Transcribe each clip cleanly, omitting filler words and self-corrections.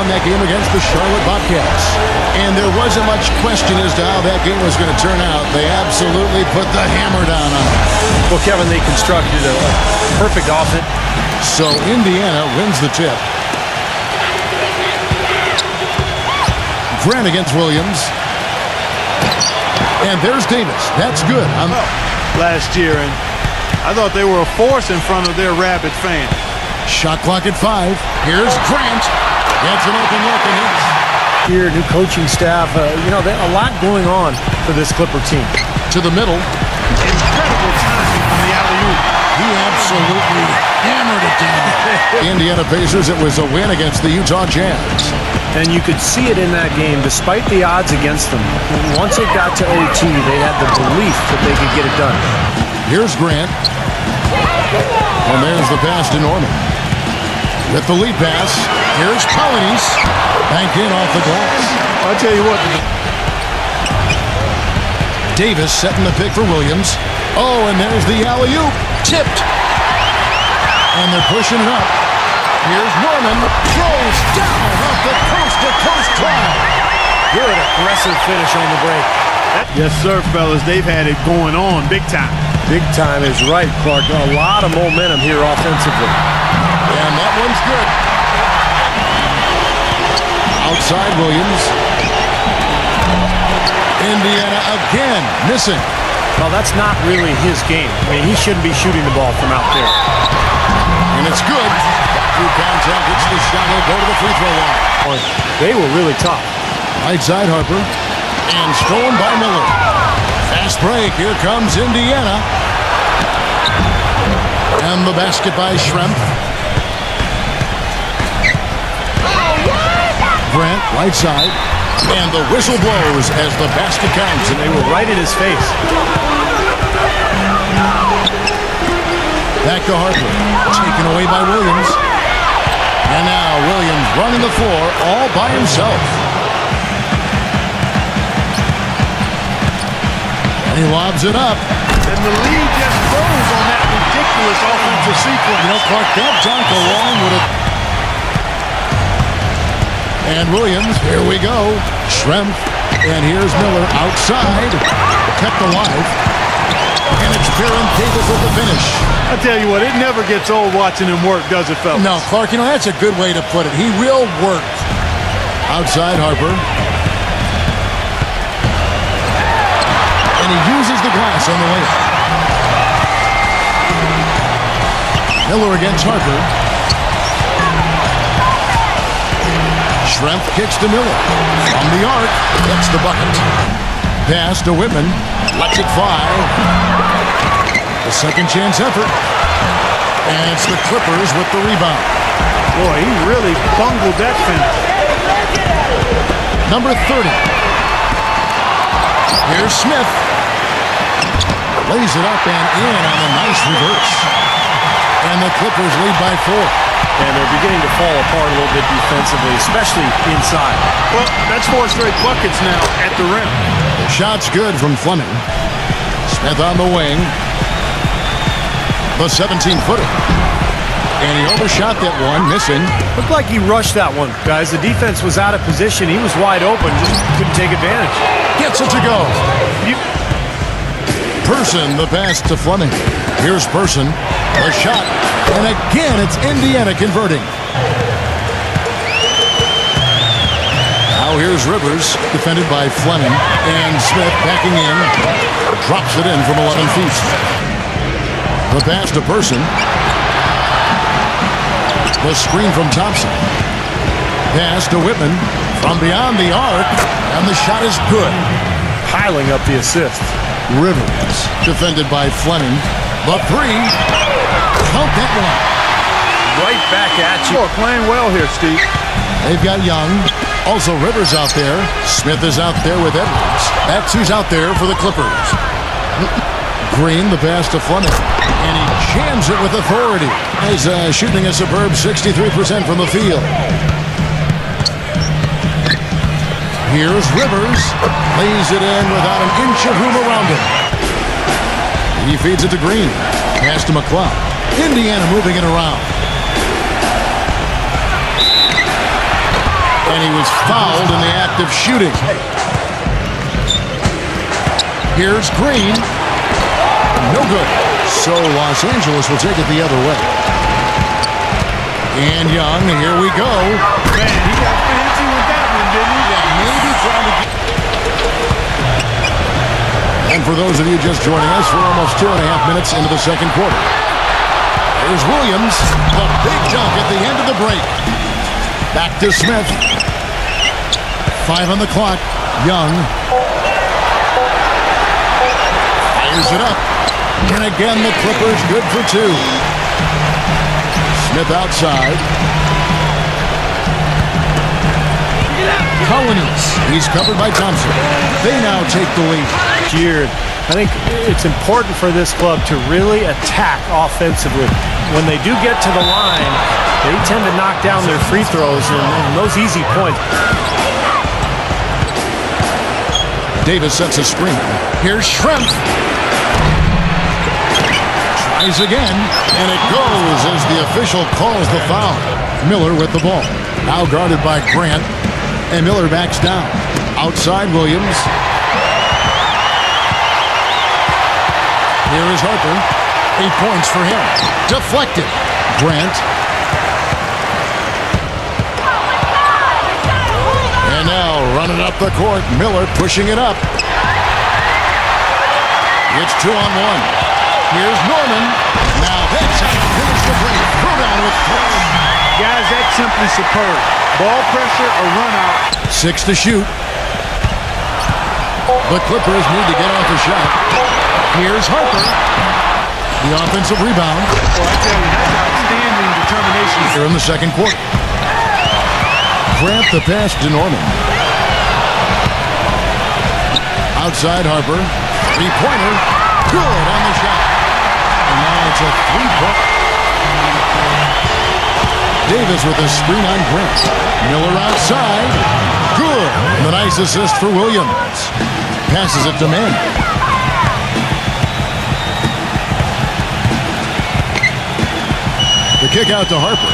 won that game against the Charlotte Bobcats. And there wasn't much question as to how that game was going to turn out. They absolutely put the hammer down on it. Well, Kevin, they constructed a perfect offense. So Indiana wins the tip. Grant against Williams. And there's Davis. That's good. Last year, and I thought they were a force in front of their rabid fans. Shot clock at 5. Here's Grant. Gets an open look and hits. Here, new coaching staff. You know, a lot going on for this Clipper team. To the middle. Incredible timing from the alley-oop. He absolutely hammered it down. Indiana Pacers, it was a win against the Utah Jazz. And you could see it in that game, despite the odds against them. Once it got to OT, they had the belief that they could get it done. Here's Grant. And there's the pass to Norman. With the lead pass, here's Colonies. Bank in off the glass. I'll tell you what. Davis setting the pick for Williams. Oh, and there's the alley-oop. Tipped. And they're pushing it up. Here's Norman. Throws down off the coast-to-coast cloud. Good aggressive finish on the break. Yes, sir, fellas. They've had it going on big time. Big time is right, Clark. A lot of momentum here offensively. And that one's good. Outside Williams. Indiana again missing. Well, that's not really his game. I mean, he shouldn't be shooting the ball from out there. And it's good. Through contact, it's the shot. He'll go to the free throw line. They were really tough. Right side Harper. And stolen by Miller. Fast break. Here comes Indiana. And the basket by Schrempf. Grant, right side. And the whistle blows as the basket counts. And they were right in his face. Back to Harper. Taken away by Williams. And now Williams running the floor all by himself. And he lobs it up. And the lead just froze on that ridiculous offensive sequence. You know, Clark, that dunk alone would have... And Williams, here we go. Schrempf. And here's Miller outside. Kept alive. And it's Baron Davis with the finish. I tell you what, it never gets old watching him work, does it, fellas? No, Clark, you know, that's a good way to put it. He will work. Outside Harper. And he uses the glass on the layup. Miller against Harper. Schrempf kicks to Miller. From the arc, gets the bucket. Pass to Whitman. Lets it fly. The second chance effort. And it's the Clippers with the rebound. Boy, he really bungled that finish. Number 30. Here's Smith. Lays it up and in on a nice reverse. And the Clippers lead by 4. And they're beginning to fall apart a little bit defensively, especially inside. Well, that's 4 straight buckets now at the rim. The shot's good from Fleming. Smith on the wing. The 17-footer. And he overshot that one, missing. Looked like he rushed that one, guys. The defense was out of position. He was wide open, just couldn't take advantage. Gets it to go. Person, the pass to Fleming. Here's Person. The shot. And again, it's Indiana converting. Now here's Rivers, defended by Fleming. And Smith backing in. Drops it in from 11 feet. The pass to Person. The screen from Thompson. Pass to Whitman from beyond the arc. And the shot is good. Piling up the assist. Rivers, defended by Fleming. The 3. Count that one. Right back at you. Oh, playing well here, Steve. They've got Young. Also Rivers out there. Smith is out there with Edwards. That's who's out there for the Clippers. Green, the pass to Fleming. And he jams it with authority. He's shooting a superb 63% from the field. Here's Rivers. Lays it in without an inch of room around him. He feeds it to Green. Pass to McCloud. Indiana moving it around. And he was fouled in the act of shooting. Here's Green. No good. So Los Angeles will take it the other way. And Young, here we go. Man, he got fancy with that one, didn't he? Yeah, maybe trying to get... And for those of you just joining us, we're almost 2.5 minutes into the second quarter. Here's Williams. The big dunk at the end of the break. Back to Smith. 5 on the clock. Young. Fires it up. And again, the Clippers good for 2. Smith outside. Colonies. He's covered by Thompson. They now take the lead. Geared. I think it's important for this club to really attack offensively. When they do get to the line, they tend to knock down their free throws and those easy points. Davis sets a screen. Here's Schrempf. Tries again, and it goes as the official calls the foul. Miller with the ball. Now guarded by Grant, and Miller backs down. Outside Williams. Here is Harper. 8 points for him. Deflected. Grant. And now running up the court. Miller pushing it up. It's 2-on-1. Here's Norman. Now that's how to finish the break. Throw down with 4. Guys, that's simply superb. Ball pressure or run out. 6 to shoot. The Clippers need to get off a shot. Here's Harper. The offensive rebound. Well, I tell you, that's outstanding determination. Here in the second quarter. Grant the pass to Norman. Outside Harper. 3-pointer. Good on the shot. And now it's a 3-point. Davis with a screen on Grant. Miller outside. Good. And the nice assist for Williams. Passes it to Mann. The kick out to Harper.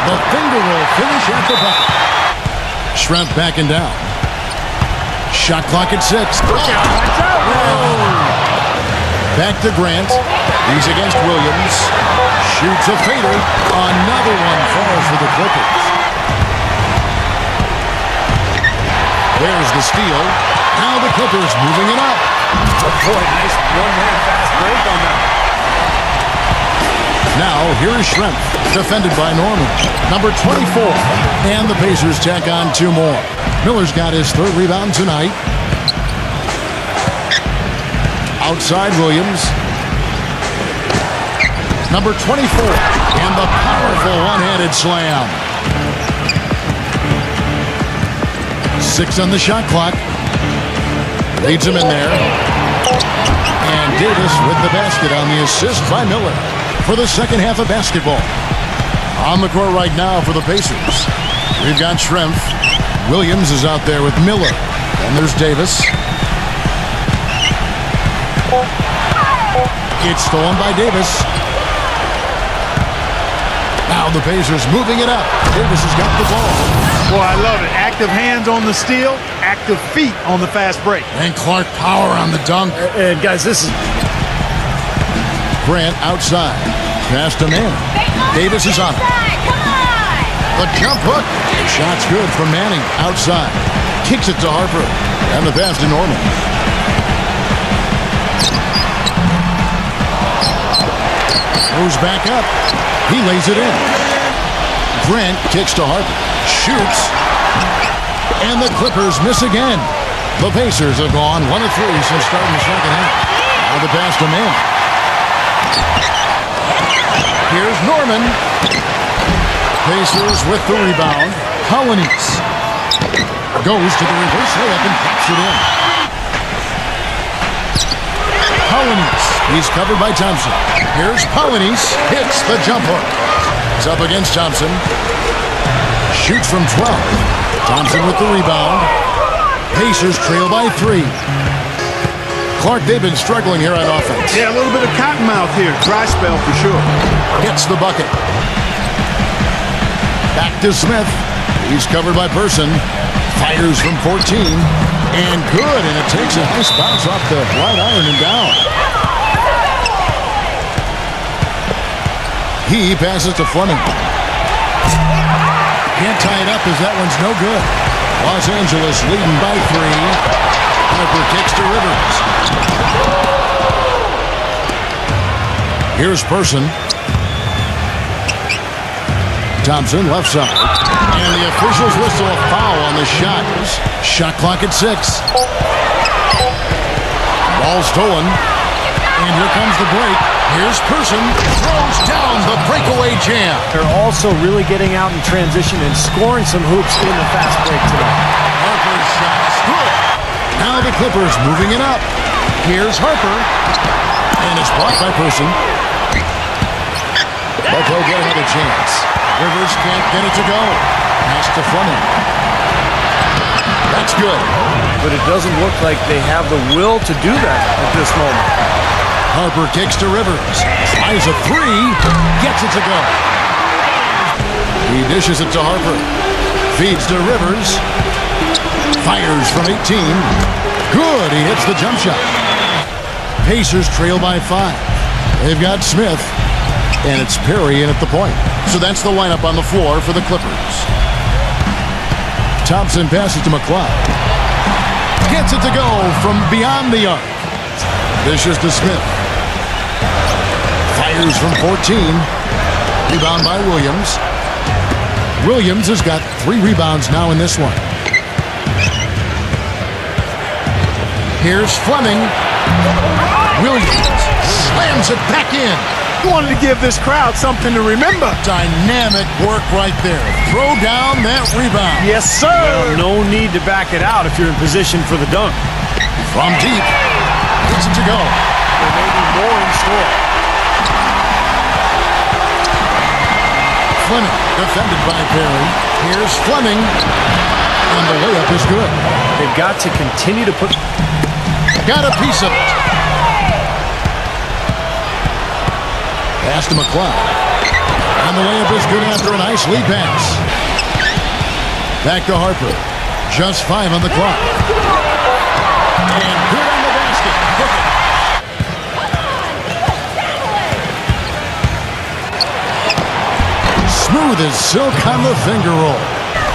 The finger roll finish at the bucket. Schrempf backing down. Shot clock at 6. Back to Grant. He's against Williams. Shoots a fader. Another one falls for the Clippers. There's the steal. Now the Clippers moving it up. Oh boy, nice one-man fast break on that. Now, here is Schrempf, defended by Norman. Number 24. And the Pacers tack on 2 more. Miller's got his 3rd rebound tonight. Outside Williams. Number 24. And the powerful one-handed slam. 6 on the shot clock. Leads him in there. And Davis with the basket on the assist by Miller. For the second half of basketball. On the court right now for the Pacers. We've got Schrempf. Williams is out there with Miller. And there's Davis. It's stolen by Davis. Now the Pacers moving it up. Davis has got the ball. Boy, I love it. Active hands on the steal, active feet on the fast break. And Clark power on the dunk. And guys, this is... Grant outside. Pass to Manning. Davis is on it. The jump hook. The shot's good from Manning outside. Kicks it to Harper. And the pass to Norman. Goes back up. He lays it in. Grant kicks to Harper. Shoots. And the Clippers miss again. The Pacers have gone 1 of 3 since starting the second half. Now the pass to Manning. Here's Norman. Pacers with the rebound. Colonies goes to the reverse layup and pops it in. Colonies. He's covered by Thompson. Here's Colonies. Hits the jump hook. It's up against Thompson. Shoots from 12. Thompson with the rebound. Pacers trail by 3. Clark, they've been struggling here on offense. Yeah, a little bit of cottonmouth here. Dry spell for sure. Gets the bucket. Back to Smith. He's covered by Person. Fires from 14. And good. And it takes a nice bounce off the right iron and down. He passes to Fleming. Can't tie it up as that one's no good. Los Angeles leading by 3. Harper kicks to Rivers. Here's Person. Thompson, left side. And the officials whistle a foul on the shot. Shot clock at 6. Ball stolen. And here comes the break. Here's Person. Throws down the breakaway jam. They're also really getting out in transition and scoring some hoops in the fast break tonight. Harper's shot is good. Now the Clippers moving it up. Here's Harper. And it's blocked by Person. But they'll get another chance. Rivers can't get it to go. Pass to Fleming. That's good. But it doesn't look like they have the will to do that at this moment. Harper kicks to Rivers. Tries a 3. Gets it to go. He dishes it to Harper. Feeds to Rivers. Fires from 18. Good. He hits the jump shot. Pacers trail by 5. They've got Smith. And it's Perry in at the point. So that's the lineup on the floor for the Clippers. Thompson passes to McLeod. Gets it to go from beyond the arc. Dishes to Smith. Fires from 14. Rebound by Williams. Williams has got 3 rebounds now in this one. Here's Fleming. Williams slams it back in. You wanted to give this crowd something to remember. Dynamic work right there. Throw down that rebound. Yes, sir. Well, no need to back it out if you're in position for the dunk. From deep. Gets it to go. There may be more in store. Fleming defended by Perry. Here's Fleming. And the layup is good. They've got to continue to put... Got a piece of it. Pass to McLeod. And the layup is good after a nice lead pass. Back to Harper. Just 5 on the clock. And good on the basket. Smooth as silk on the finger roll.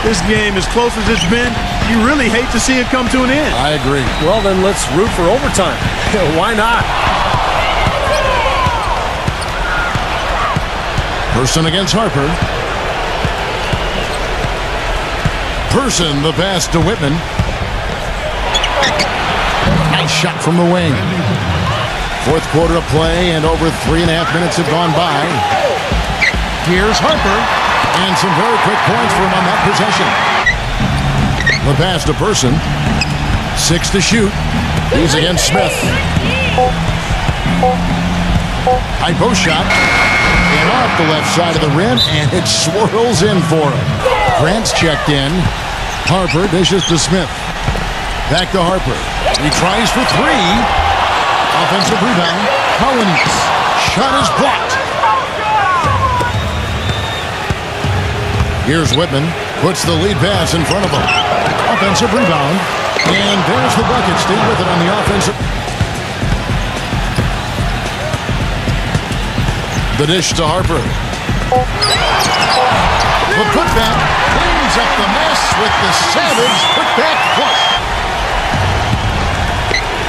This game, as close as it's been, you really hate to see it come to an end. I agree. Well, then let's root for overtime. Why not? Person against Harper. Person, the pass to Whitman. Nice shot from the wing. 4th quarter of play, and over 3.5 minutes have gone by. Here's Harper. And some very quick points for him on that possession. The pass to Person. 6 to shoot. He's against Smith. High post shot. And off the left side of the rim, and it swirls in for him. Grant's checked in. Harper dishes to Smith. Back to Harper. He tries for 3. Offensive rebound. Collins. Shot is blocked. Here's Whitman. Puts the lead pass in front of him. Offensive rebound. And there's the bucket. Stay with it on the offensive. The dish to Harper. The putback cleans up the mess with the Savage putback flush.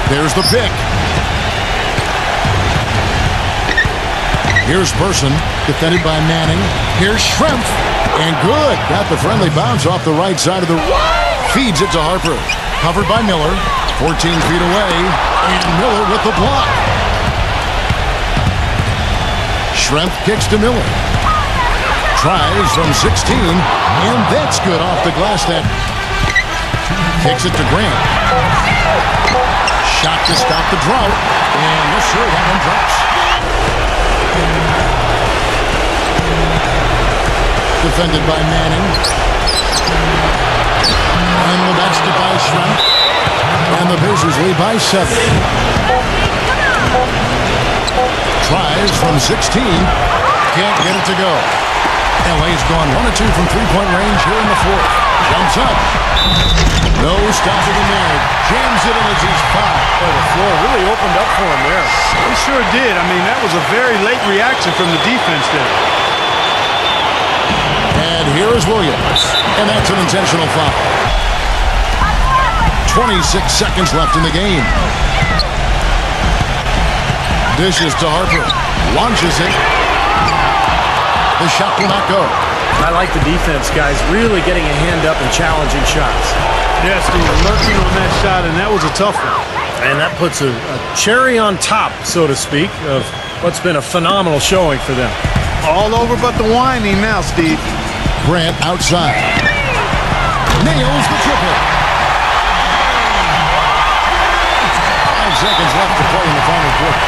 There's the pick. Here's Person, defended by Manning. Here's Schrempf, and good. Got the friendly bounce off the right side of the... Feeds it to Harper. Covered by Miller. 14 feet away, and Miller with the block. Schrempf kicks to Miller. Tries from 16, and that's good off the glass. That kicks it to Grant. Shot to stop the drought, and yes, sir, that one drops. Defended by Manning. And the basket by Schrempf. And the Pacers lead by 7. Tries from 16. Can't get it to go. LA's gone 1 of 2 from three-point range here in the fourth. Jumps up. No stopping him there. Jams it in as he's fouled. Boy, the floor really opened up for him there. He sure did. I mean, that was a very late reaction from the defense there. And here is Williams. And that's an intentional foul. 26 seconds left in the game. Dishes to Harper. Launches it. The shot will not go. I like the defense, guys, really getting a hand up and challenging shots. Yes, Steve, lurking on that shot, and that was a tough one. And that puts a cherry on top, so to speak, of what's been a phenomenal showing for them. All over but the whining now, Steve. Grant outside. Nails the triple. 5 seconds left to play in the final quarter.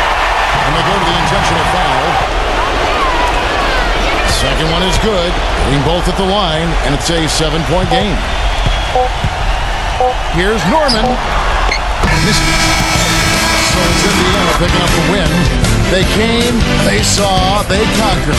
And they go to the intentional foul. Second one is good. Hitting both at the line, and it's a 7-point game. Here's Norman. Misses. So it's Indiana picking up the win. They came, they saw, they conquered.